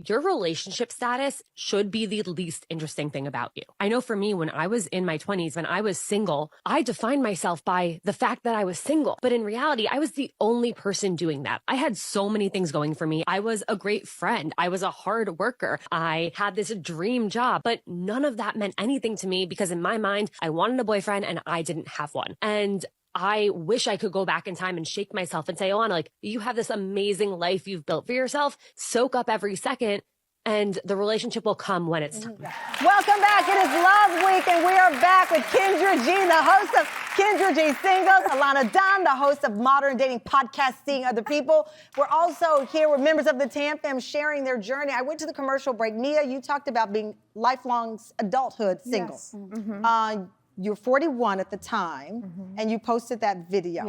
your relationship status should be the least interesting thing about you. I know for me, when I was in my 20s, when I was single, I defined myself by the fact that I was single. But in reality, I was the only person doing that. I had so many things going for me. I was a great friend. I was a hard worker. I had this dream job, but none of that meant anything to me because in my mind, I wanted a boyfriend and I didn't have one. And I wish I could go back in time and shake myself and say, Ilana, like, you have this amazing life you've built for yourself. Soak up every second and the relationship will come when it's time. Welcome back. It is Love Week, and we are back with Kendra G, the host of Kendra G Singles, Ilana Dunn, the host of Modern Dating Podcast, Seeing Other People. We're also here with members of the Tam Fam sharing their journey. I went to the commercial break. Mia, you talked about being lifelong adulthood single. Yes. Mm-hmm. You're 41 at the time, and you posted that video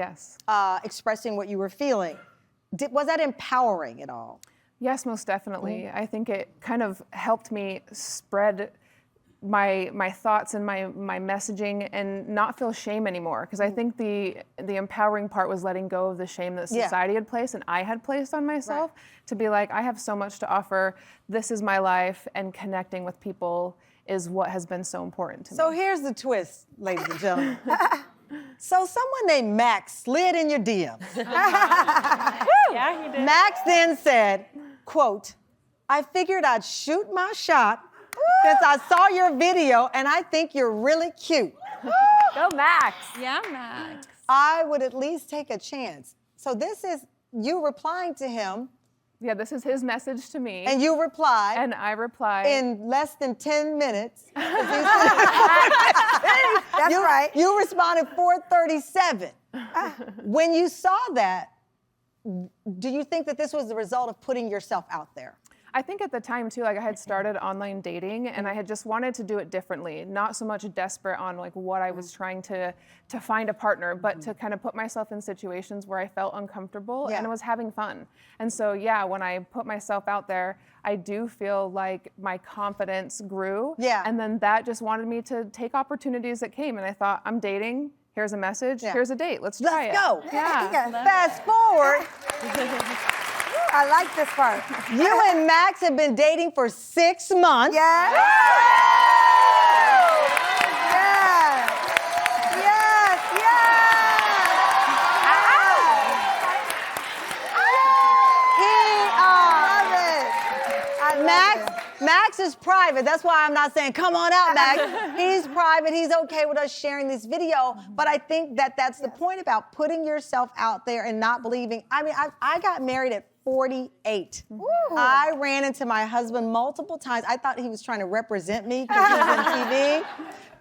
expressing what you were feeling. Was that empowering at all? Yes, most definitely. I think it kind of helped me spread my thoughts and my messaging and not feel shame anymore. Because I think the empowering part was letting go of the shame that society had placed and I had placed on myself to be like, I have so much to offer. This is my life, and connecting with people is what has been so important to me. So here's the twist, ladies and gentlemen. So someone named Max slid in your DM. Yeah, he did. Max then said, quote, I figured I'd shoot my shot since I saw your video and I think you're really cute. Go Max. Yeah, Max. I would at least take a chance. So this is you replying to him. Yeah, this is his message to me. And you replied. And I replied. In less than 10 minutes. That's right. You responded 4:37. When you saw that, do you think that this was the result of putting yourself out there? I think at the time too, like I had started online dating and I had just wanted to do it differently, not so much desperate on like what I was trying to find a partner, but to kind of put myself in situations where I felt uncomfortable and was having fun. And so yeah, when I put myself out there, I do feel like my confidence grew. Yeah. And then that just wanted me to take opportunities that came. And I thought, I'm dating, here's a message, here's a date, let's try it. Let's go. Yeah. Fast forward. I like this part. You and Max have been dating for 6 months. Yes. Yes. Yes. Yes. Max is private. That's why I'm not saying, come on out, Max. He's private. He's okay with us sharing this video. But I think that that's the point about putting yourself out there and not believing. I mean, I got married at 48. Ooh. I ran into my husband multiple times. I thought he was trying to represent me because he was on TV.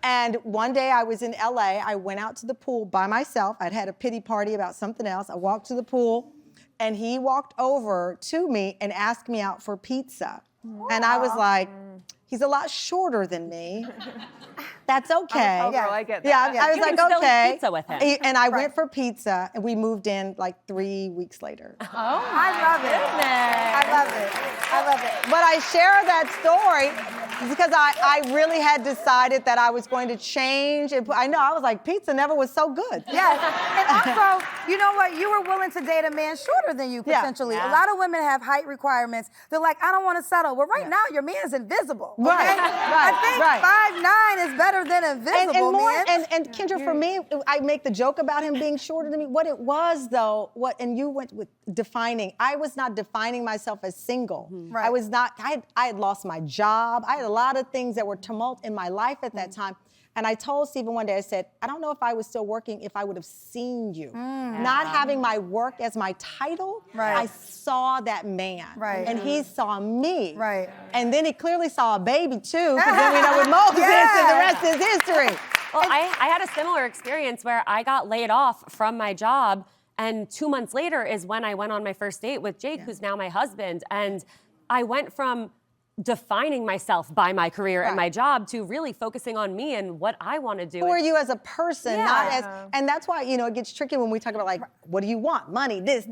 And one day I was in LA. I went out to the pool by myself. I'd had a pity party about something else. I walked to the pool and he walked over to me and asked me out for pizza. Wow. And I was like, he's a lot shorter than me. That's okay. Oh, girl, I get that. Yeah, I was You like, can still okay. eat pizza with him. And I went for pizza, and we moved in like 3 weeks later. Oh, I love it. I love it. I love it. But I share that story because I really had decided that I was going to change. And I know, I was like, pizza never was so good. Yes. And also, you know what? You were willing to date a man shorter than you, potentially. Yeah. A lot of women have height requirements. They're like, I don't want to settle. Well, right now, your man's invisible. Okay? Right. I think 5'9" is better than invisible, man. And Kendra, for me, I make the joke about him being shorter than me. What it was, though, and you went with defining. I was not defining myself as single. Right. I was not. I had lost my job. I had a lot of things that were tumult in my life at that time. And I told Stephen one day, I said, I don't know if I was still working if I would have seen you. Not having my work as my title, I saw that man. Right. And he saw me. Right. And then he clearly saw a baby too, because then we know with Moses and the rest is history. Well, I had a similar experience where I got laid off from my job, and 2 months later is when I went on my first date with Jake, who's now my husband. And I went from defining myself by my career and my job to really focusing on me and what I want to do. Who are you as a person, not as, and that's why, you know, it gets tricky when we talk about like, what do you want? Money, this.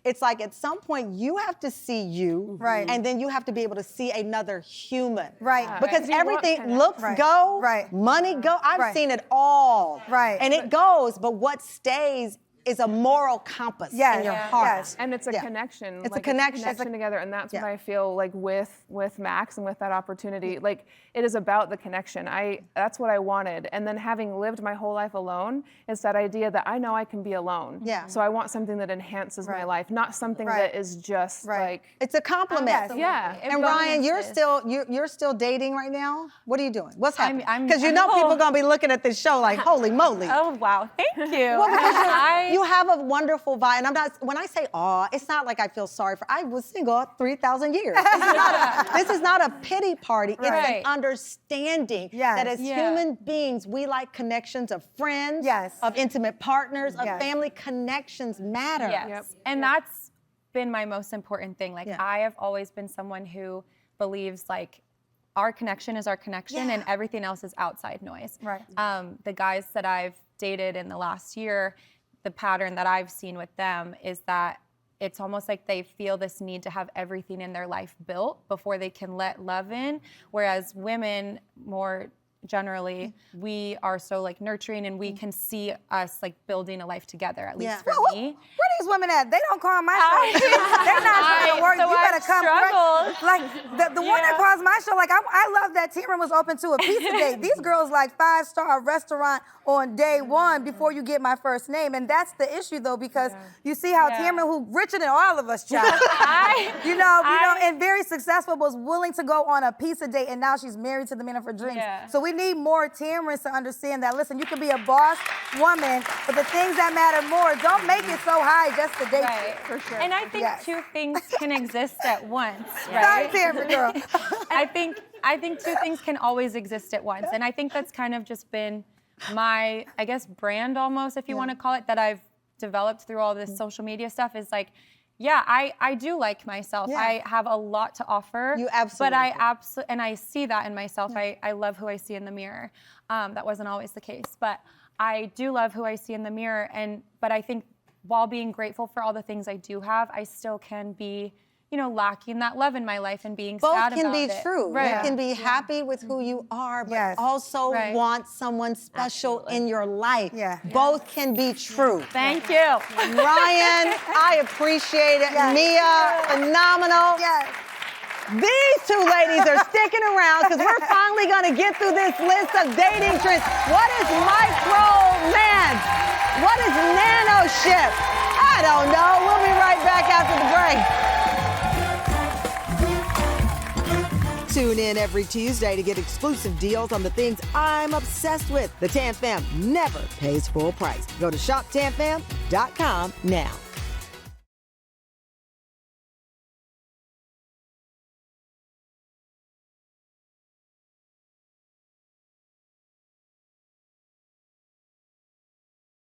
It's like at some point you have to see you, and then you have to be able to see another human. Right. Because everything, looks go, money go, I've seen it all. Right. And it goes, but what stays is a moral compass in your heart. And it's a connection. It's like, a connection. Together, and that's what I feel like with Max and with that opportunity. Like, it is about the connection. That's what I wanted. And then having lived my whole life alone, it's that idea that I know I can be alone. Yeah. So I want something that enhances my life, not something that is just like. It's a compliment. And Ryan, you're still dating right now? What are you doing? What's happening? Because you know people are gonna be looking at this show like, holy moly. Oh wow, thank you. Well, because you have a wonderful vibe, and I'm not. When I say aw, it's not like I feel sorry for. I was single 3,000 years. This is not a pity party. It's an understanding that as human beings, we like connections of friends, of intimate partners, of family. Connections matter. Yes, and that's been my most important thing. Like I have always been someone who believes like our connection is our connection and everything else is outside noise. Right. The guys that I've dated in the last year, the pattern that I've seen with them is that it's almost like they feel this need to have everything in their life built before they can let love in. Whereas women, more generally, we are so like nurturing and we can see us like building a life together, at least for me. Where these women at? They don't call my show. They're not trying to work. So You better come struggled. Like the one that calls my show, like I love that Tamron was open to a pizza date. These girls like 5-star restaurant on day one before you get my first name. And that's the issue though, because you see how Tamron, who richer than all of us, child, you know, and very successful, was willing to go on a pizza date, and now she's married to the man of her dreams. So we need more Tamrons to understand that, listen, you can be a boss woman, but the things that matter more, don't make it so high just to date you. For sure. And I think two things can exist at once, right? Stop, Tamron, girl. I think two things can always exist at once. And I think that's kind of just been my, I guess, brand almost, if you want to call it, that I've developed through all this social media stuff is like, I do like myself. I have a lot to offer. You absolutely But and I see that in myself. I love who I see in the mirror. That wasn't always the case, but I do love who I see in the mirror. But I think while being grateful for all the things I do have, I still can be, lacking that love in my life and being sad about it. Both can be true. Right. You can be happy with who you are, but also want someone special in your life. Both can be true. Thank you. Ryan, I appreciate it. Mia, phenomenal. These two ladies are sticking around because we're finally going to get through this list of dating trends. What is micro-romance? What is nano-ship? I don't know. We'll be right back after the break. Tune in every Tuesday to get exclusive deals on the things I'm obsessed with. The Tam Fam never pays full price. Go to shoptamfam.com now.